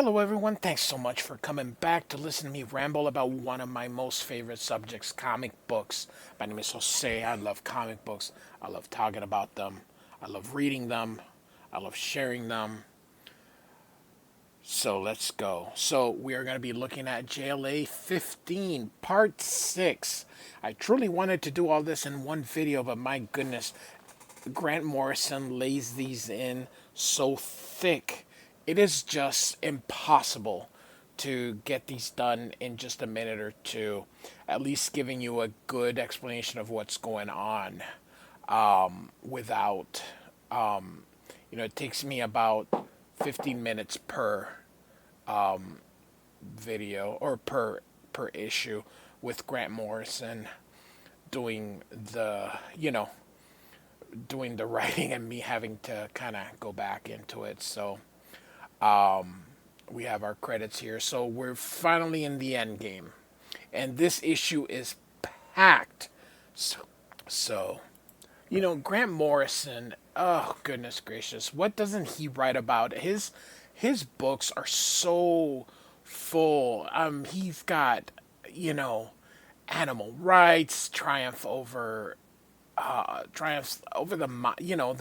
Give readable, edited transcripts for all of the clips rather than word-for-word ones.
Hello, everyone. Thanks so much for coming back to listen to me ramble about one of my most favorite subjects, comic books. My name is Jose. I love comic books. I love talking about them. I love reading them. I love sharing them. So let's go. So we are going to be looking at JLA 15, Part 6. I truly wanted to do all this in one video, but my goodness, Grant Morrison lays these in so thick. It is just impossible to get these done in just a minute or two, at least giving you a good explanation of what's going on without, it takes me about 15 minutes per video or per issue with Grant Morrison doing doing the writing and me having to kind of go back into it. So we have our credits here. So we're finally in the end game. And this issue is packed. So, Grant Morrison, oh goodness gracious, what doesn't he write about? His books are so full. He's got, you know, animal rights, triumphs over the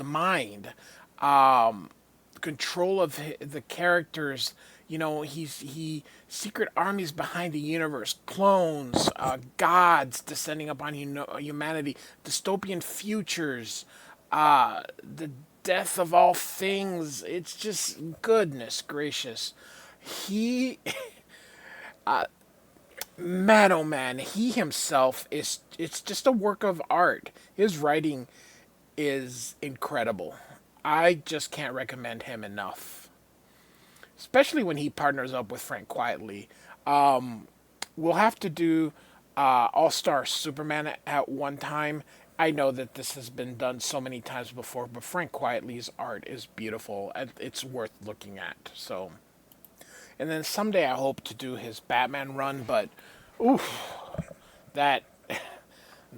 mind, control of the characters. He secret armies behind the universe, clones, gods descending upon humanity, dystopian futures, the death of all things. It's just goodness gracious. He Man, oh man, he himself it's just a work of art. His writing is incredible. I just can't recommend him enough, especially when he partners up with Frank Quietly. We'll have to do All Star Superman at one time. I know that this has been done so many times before, but Frank Quietly's art is beautiful and it's worth looking at. So, and then someday I hope to do his Batman run, but oof, that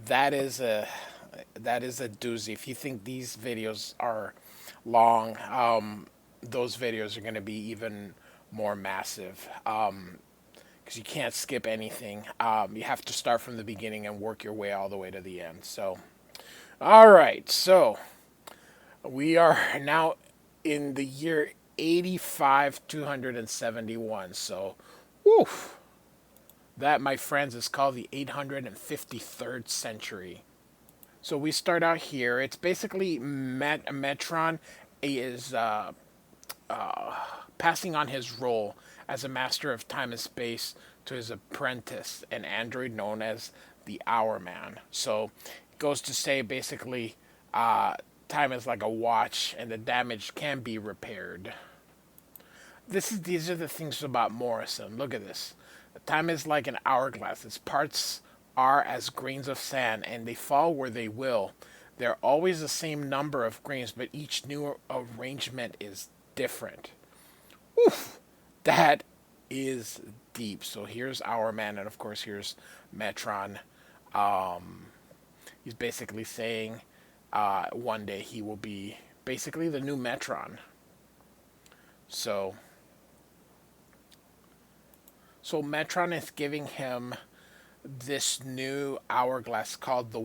that is a that is a doozy. If you think these videos are long, those videos are going to be even more massive because you can't skip anything. You have to start from the beginning and work your way all the way to the end. So, all right. So we are now in the year 85 271. So, woof. That, my friends, is called the 853rd century. So we start out here. It's basically Metron is passing on his role as a master of time and space to his apprentice, an android known as the Hour Man. So it goes to say basically time is like a watch and the damage can be repaired. These are the things about Morrison. Look at this. Time is like an hourglass. Its parts are as grains of sand, and they fall where they will. They're always the same number of grains, but each new arrangement is different. Oof, that is deep. So here's Our Man, and of course here's Metron. He's basically saying one day he will be basically the new Metron. So Metron is giving him this new hourglass called the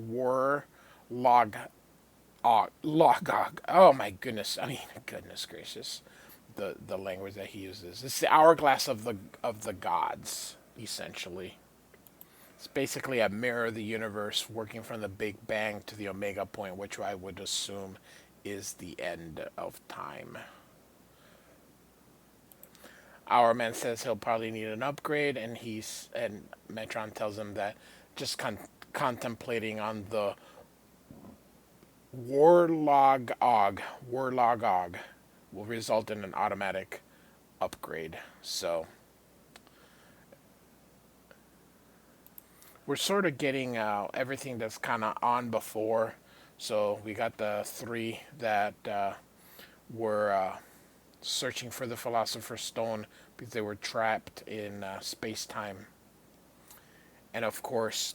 Logog. Oh my goodness! I mean, goodness gracious, the language that he uses. It's the hourglass of the gods, essentially. It's basically a mirror of the universe, working from the Big Bang to the Omega point, which I would assume is the end of time. Our man says he'll probably need an upgrade, and Metron tells him that just contemplating on the Warlog will result in an automatic upgrade. So we're sort of getting everything that's kind of on before. So we got the three that were searching for the Philosopher's Stone because they were trapped in space-time. And of course,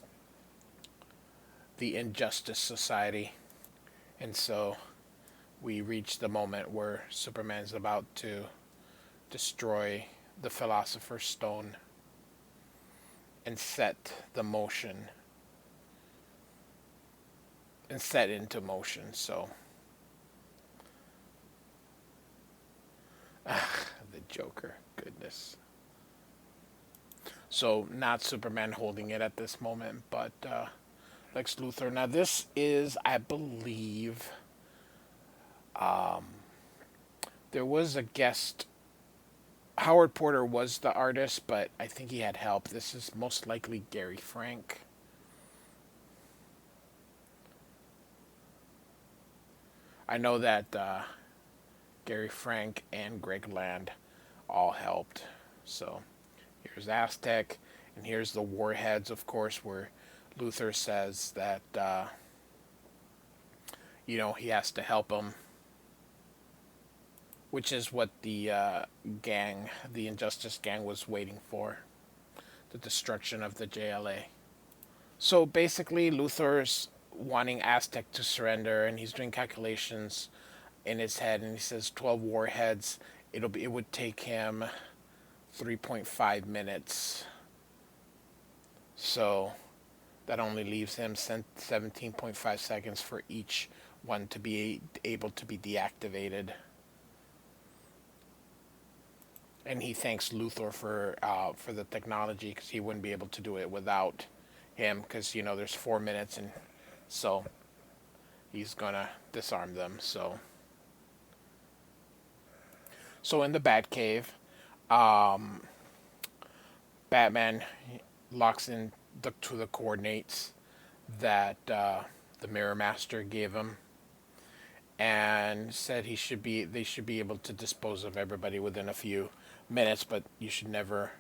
the Injustice Society. And so we reach the moment where Superman's about to destroy the Philosopher's Stone and set the motion and set into motion. So the Joker, goodness. So not Superman holding it at this moment, but Lex Luthor. Now this is, I believe, there was a guest. Howard Porter was the artist, but I think he had help. This is most likely Gary Frank. I know that Gary Frank and Greg Land all helped. So here's Aztec, and here's the Warheads, of course, where Luthor says that, he has to help him, which is what the gang, the Injustice gang, was waiting for, the destruction of the JLA. So basically, Luthor's wanting Aztec to surrender, and he's doing calculations in his head, and he says 12 warheads. It would take him 3.5 minutes. So that only leaves him 17.5 seconds for each one to be able to be deactivated. And he thanks Luthor for the technology, because he wouldn't be able to do it without him, because there's 4 minutes, and so he's gonna disarm them. So in the Batcave, Batman locks in to the coordinates that the Mirror Master gave him, and said they should be able to dispose of everybody within a few minutes, but you should never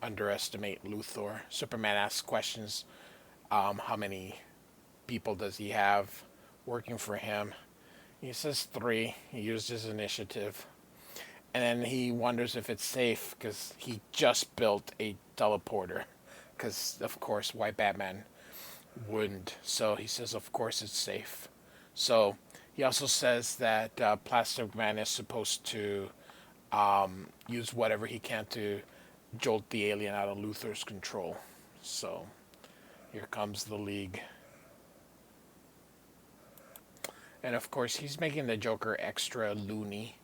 underestimate Luthor. Superman asks questions. How many people does he have working for him? He says 3. He used his initiative. And then he wonders if it's safe, because he just built a teleporter. Because, of course, why Batman wouldn't? So he says, of course it's safe. So he also says that Plastic Man is supposed to use whatever he can to jolt the alien out of Luthor's control. So here comes the League. And of course, he's making the Joker extra loony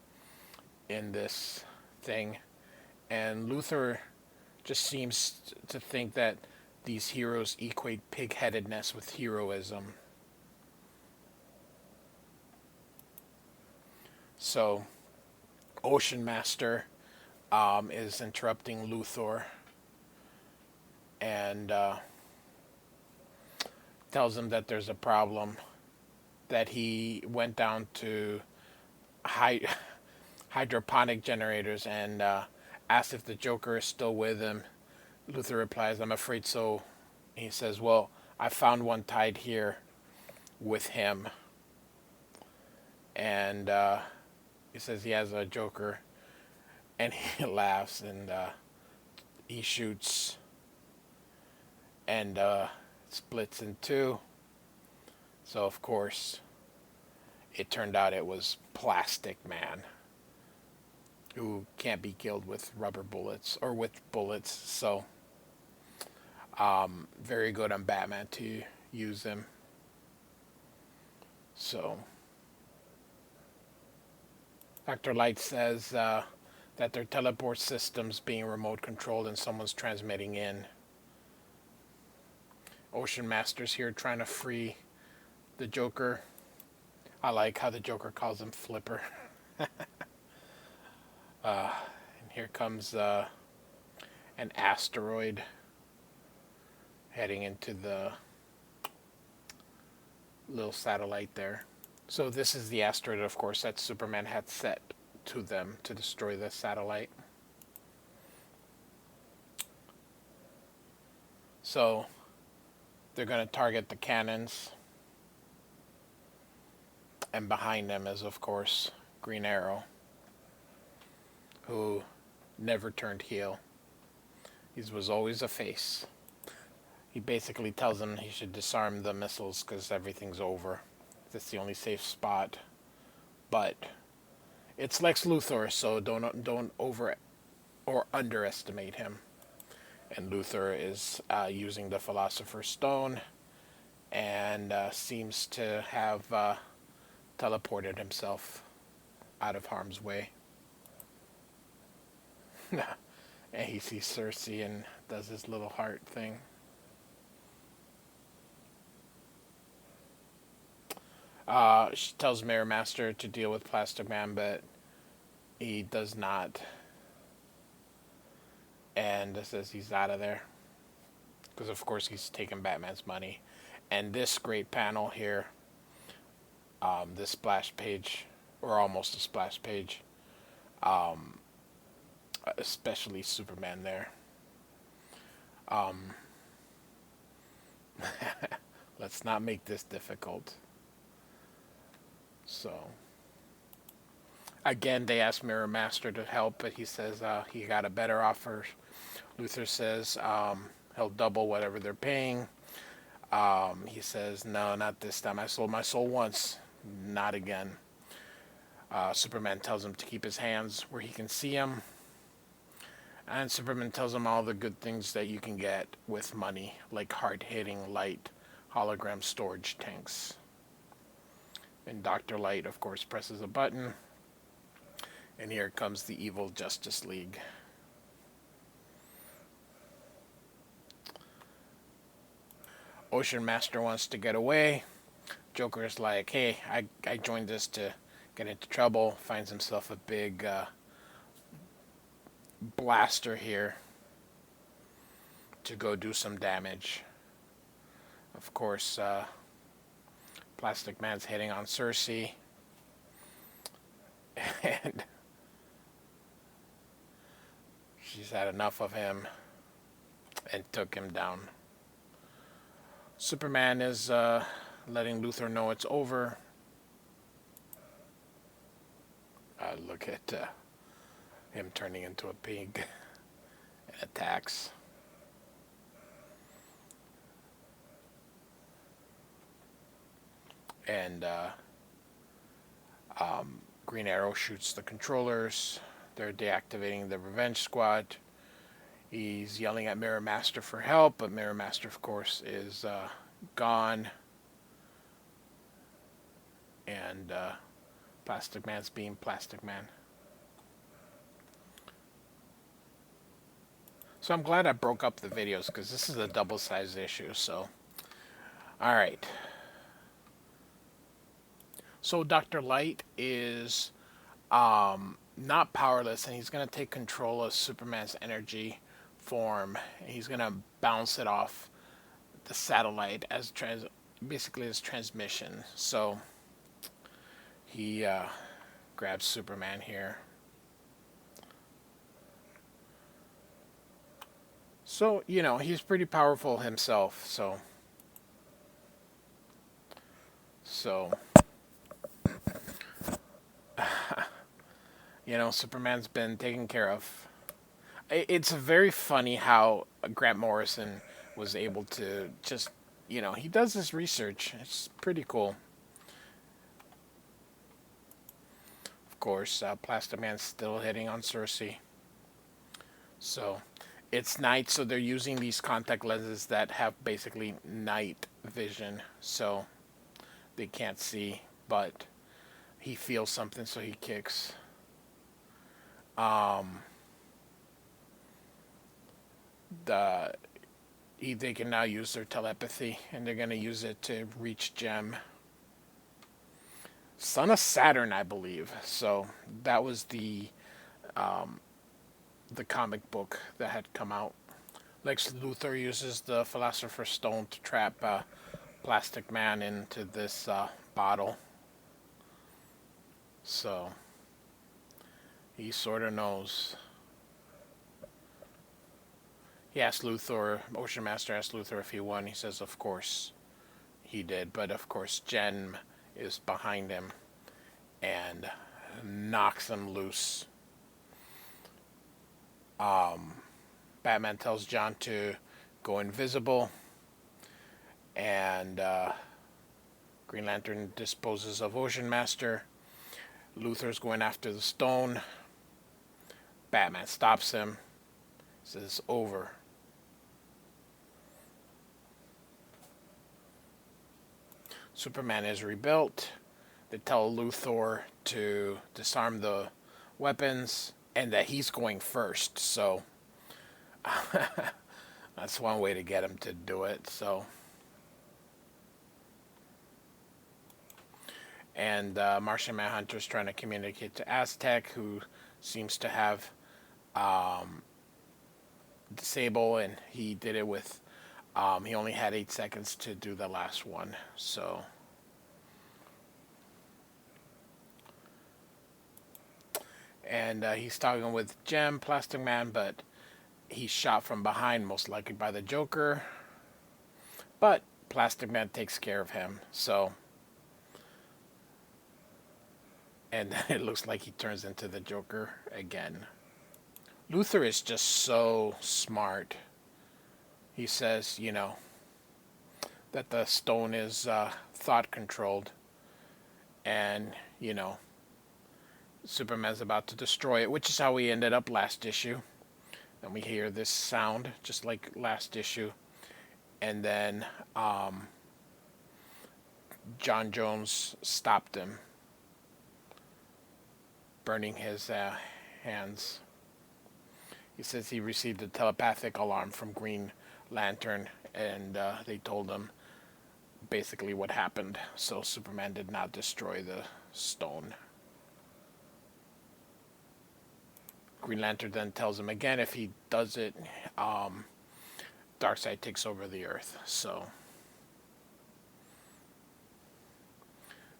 in this thing. And Luthor just seems to think that these heroes equate pig-headedness with heroism. So Ocean Master is interrupting Luthor and tells him that there's a problem, that he went down to hydroponic generators and asked if the Joker is still with him. Luthor replies, I'm afraid so. He says, well, I found one tied here with him. And he says he has a Joker, and he laughs, and he shoots, and splits in 2. So of course it turned out it was Plastic Man, who can't be killed with rubber bullets or with bullets. So very good on Batman to use him. So Dr. Light says that their teleport system's being remote controlled and someone's transmitting in. Ocean Master's here trying to free the Joker. I like how the Joker calls him Flipper. And here comes an asteroid heading into the little satellite there. So this is the asteroid, of course, that Superman had set to them to destroy the satellite. So they're going to target the cannons. And behind them is, of course, Green Arrow, who never turned heel. He was always a face. He basically tells them he should disarm the missiles because everything's over. That's the only safe spot. But it's Lex Luthor, so don't or underestimate him. And Luthor is using the Philosopher's Stone and seems to have teleported himself out of harm's way. And he sees Cersei and does his little heart thing. She tells Mirror Master to deal with Plastic Man, but he does not. And says he's out of there. Because, of course, he's taking Batman's money. And this great panel here, this splash page, or almost a splash page, especially Superman there. Let's not make this difficult. So, again, they ask Mirror Master to help, but he says he got a better offer. Luthor says he'll double whatever they're paying. He says, no, not this time. I sold my soul once, not again. Superman tells him to keep his hands where he can see him. And Superman tells him all the good things that you can get with money, like hard-hitting light hologram storage tanks. And Dr. Light, of course, presses a button. And here comes the evil Justice League. Ocean Master wants to get away. Joker is like, hey, I joined this to get into trouble. Finds himself a big blaster here to go do some damage. Of course, Plastic Man's hitting on Cersei. And she's had enough of him and took him down. Superman is letting Luthor know it's over. Look at him turning into a pig and attacks. And Green Arrow shoots the controllers. They're deactivating the Revenge Squad. He's yelling at Mirror Master for help, but Mirror Master, of course, is gone. And Plastic Man's being Plastic Man. So I'm glad I broke up the videos, because this is a double-sized issue, so... Alright. So Dr. Light is not powerless, and he's going to take control of Superman's energy form. And he's going to bounce it off the satellite as basically as transmission. So he grabs Superman here. So, you know, he's pretty powerful himself, so you know, Superman's been taken care of. It's very funny how Grant Morrison was able to just, you know, he does this research. It's pretty cool. Of course, Plastic Man's still hitting on Cersei. So, it's night, so they're using these contact lenses that have basically night vision. So, they can't see, but he feels something, so he kicks. They can now use their telepathy, and they're going to use it to reach Gem. Son of Saturn, I believe. So that was the comic book that had come out. Lex Luthor uses the Philosopher's Stone to trap Plastic Man into this bottle. So he sort of knows. He asked Luthor, Ocean Master asked Luthor if he won. He says, of course he did. But of course, Gem is behind him and knocks him loose. Batman tells John to go invisible. And Green Lantern disposes of Ocean Master. Luthor's going after the stone. Batman stops him, says over. Superman is rebuilt. They tell Luthor to disarm the weapons and that he's going first. So that's one way to get him to do it. So, and Martian Manhunter's trying to communicate to Aztec, who seems to have disable, and he did it with. He only had 8 seconds to do the last one. So. And he's talking with Gem, Plastic Man, but he's shot from behind, most likely by the Joker. But Plastic Man takes care of him, so. And it looks like he turns into the Joker again. Luthor is just so smart. He says, that the stone is thought controlled. And, Superman's about to destroy it, which is how we ended up last issue. And we hear this sound, just like last issue. And then John Jones stopped him, burning his hands. He says he received a telepathic alarm from Green Lantern, and they told him basically what happened. So Superman did not destroy the stone. Green Lantern then tells him again if he does it, Darkseid takes over the Earth. So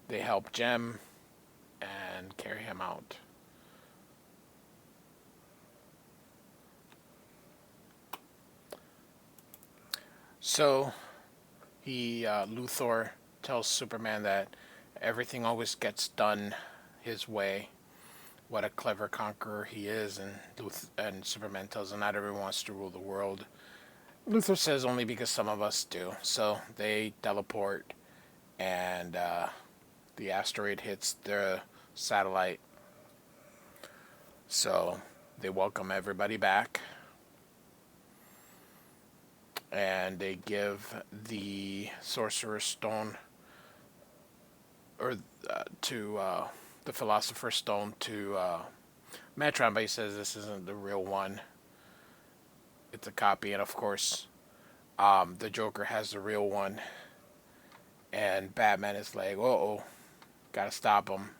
they help Gem and carry him out. So Luthor tells Superman that everything always gets done his way. What a clever conqueror he is, and Superman tells him not everyone wants to rule the world. Luthor says only because some of us do. So they teleport, and the asteroid hits the satellite. So they welcome everybody back, and they give the Sorcerer's Stone, or to the Philosopher's Stone to Metron, but he says this isn't the real one. It's a copy, and of course, the Joker has the real one, and Batman is like, uh-oh, gotta stop him.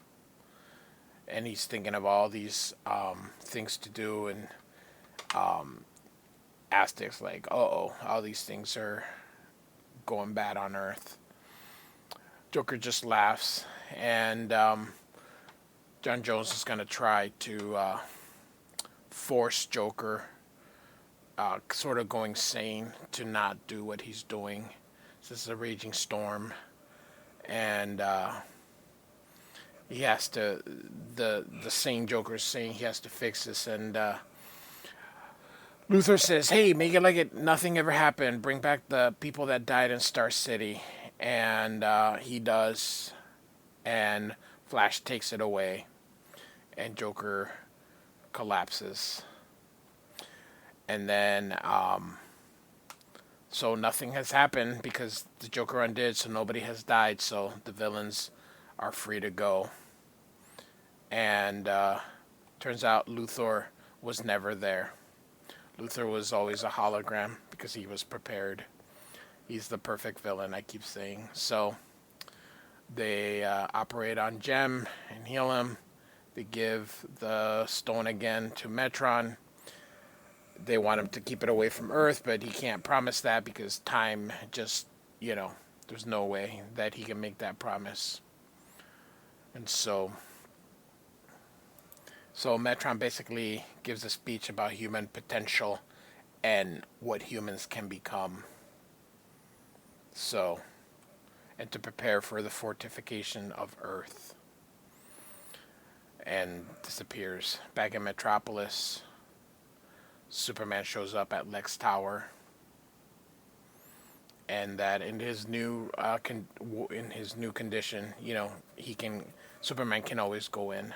And he's thinking of all these things to do, and Aztec's like, uh-oh, all these things are going bad on Earth. Joker just laughs, and John Jones is going to try to force Joker, sort of going sane, to not do what he's doing. This is a raging storm, and he has to. The sane Joker is saying he has to fix this, and Luthor says, "Hey, make it like nothing ever happened. Bring back the people that died in Star City," and he does, and Flash takes it away, and Joker collapses. And then, so nothing has happened because the Joker undid, so nobody has died, so the villains are free to go. And turns out Luthor was never there. Luthor was always a hologram because he was prepared. He's the perfect villain, I keep saying. So they operate on Gem and heal him. They give the stone again to Metron. They want him to keep it away from Earth, but he can't promise that because time just, there's no way that he can make that promise. And so Metron basically gives a speech about human potential and what humans can become. So, and to prepare for the fortification of Earth. And disappears. Back in Metropolis, Superman shows up at Lex Tower, and that in his new condition, Superman can always go in.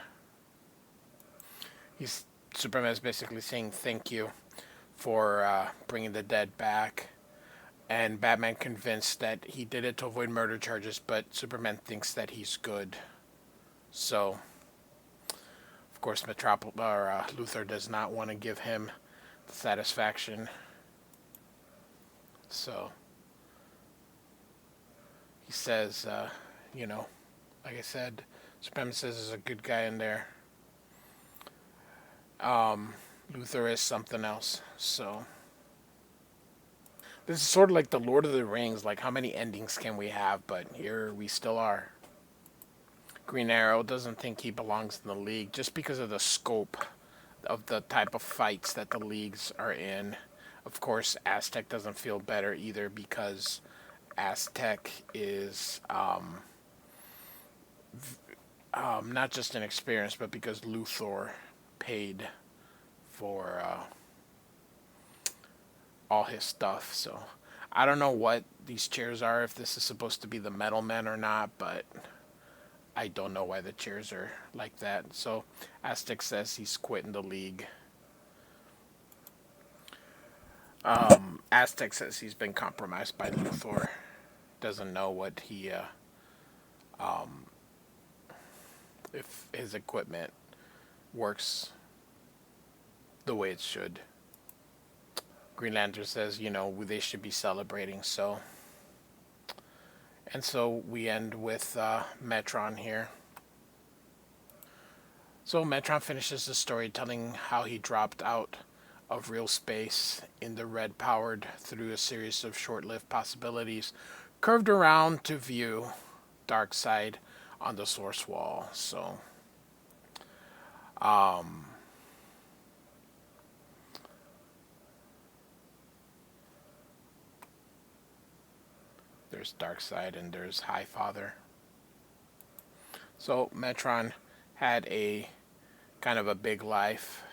Superman is basically saying thank you for bringing the dead back. And Batman convinced that he did it to avoid murder charges, but Superman thinks that he's good. So, of course, Luthor does not want to give him the satisfaction. So, he says, you know, like I said, Superman says there's a good guy in there. Luthor is something else. So, this is sort of like the Lord of the Rings. Like, how many endings can we have? But here we still are. Green Arrow doesn't think he belongs in the League just because of the scope of the type of fights that the leagues are in. Of course, Aztec doesn't feel better either because Aztec is not just an experience, but because Luthor paid for all his stuff. So I don't know what these chairs are, if this is supposed to be the Metal Men or not, but I don't know why the chairs are like that. So Aztec says he's quitting the League. Aztec says he's been compromised by Luthor. Doesn't know what if his equipment works the way it should. Green Lantern says, they should be celebrating. So we end with Metron here. So Metron finishes the story telling how he dropped out of real space in the red powered through a series of short-lived possibilities, curved around to view Darkseid on the source wall. So, there's Darkseid and there's Highfather. So Metron had a kind of a big life,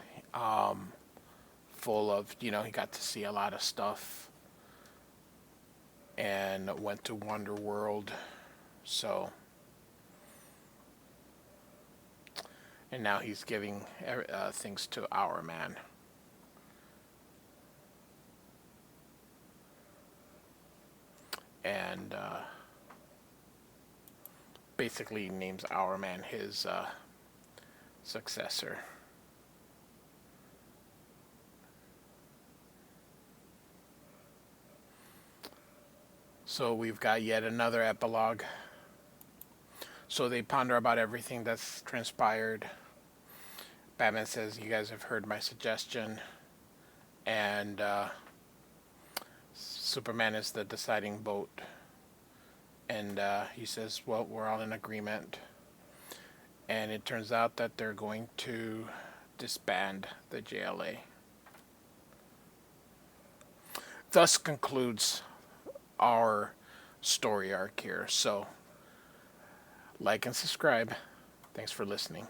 full of, he got to see a lot of stuff and went to Wonder World. So, and now he's giving things to Our Man. And basically names Our Man his successor. So we've got yet another epilogue. So they ponder about everything that's transpired. Batman says, you guys have heard my suggestion. And Superman is the deciding vote. And he says, well, we're all in agreement. And it turns out that they're going to disband the JLA. Thus concludes our story arc here. So, like and subscribe. Thanks for listening.